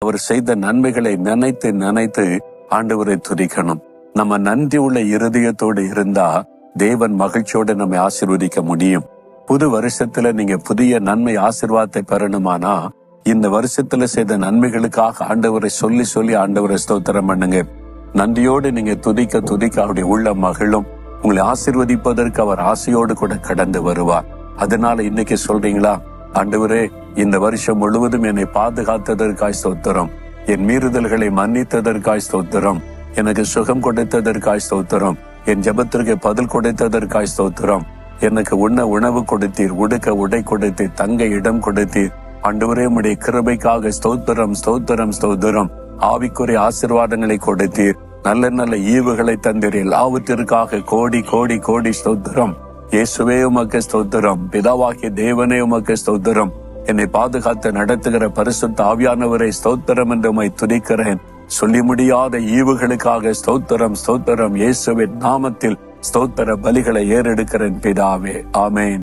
அவர் செய்த நன்மைகளை நினைத்து நினைத்து ஆண்டவரை துதிக்கணும். நம்ம நன்றி உள்ள இருதயத்தோடு இருந்தா தேவன் மகிழ்ச்சியோடு நம்மை ஆசீர்வதிக்க முடியும். புது வருஷத்துல நீங்க புதிய நன்மை ஆசீர்வாதத்தை பெறணுமானா இந்த வருஷத்துல செய்த நன்மைகளுக்காக ஆண்டவரை சொல்லி சொல்லி ஆண்டவரை ஸ்தோத்திரம் பண்ணுங்க. நன்றியோடு நீங்க துதிக்க துதிக்க அவருடைய உள்ள மகிழும். உங்களை ஆசீர்வதிப்பதற்கு அவர் ஆசையோடு கூட கடந்து வருவார். அதனால இன்னைக்கு சொல்றீங்களா, ஆண்டவரே இந்த வருஷம் முழுவதும் என்னை பாதுகாத்ததற்காய் ஸ்தோத்திரம், என் மீறுதல்களை மன்னித்ததற்காய் ஸ்தோத்திரம், எனக்கு சுகம் கொடுத்ததற்காய் ஸ்தோத்திரம், என் ஜெபத்திற்கு பதில் கொடுத்ததற்காய் ஸ்தோத்திரம், எனக்கு உண்ண உணவு கொடுத்தீர், உடுக்க உடை கொடுத்தீர், தங்க இடம் கொடுத்தீர். ஆண்டவரே உம்முடைய கிருபைக்காக ஸ்தோத்திரம் ஸ்தோத்திரம் ஸ்தோத்திரம். ஆவிக்குரிய ஆசீர்வாதங்களை கொடுத்தீர், நல்ல நல்ல ஈவுகளை தந்தீர். எல்லாவற்றிற்காக கோடி கோடி கோடி ஸ்தோத்திரம். இயேசுவே உமக்கு ஸ்தோத்திரம். பிதாவாகிய தேவனே உமக்கு ஸ்தோத்திரம். என்னை பாதுகாத்து நடத்துகிற பரிசுத்த ஆவியானவரை ஸ்தோத்திரம் என்று உம்மை துதிக்கிறேன். சொல்லி முடியாத ஈவுகளுக்காக ஸ்தோத்திரம் ஸ்தோத்திரம். இயேசுவின் நாமத்தில் ஸ்தோத்திர பலிகளை ஏறெடுக்கிறேன் பிதாவே. ஆமேன்.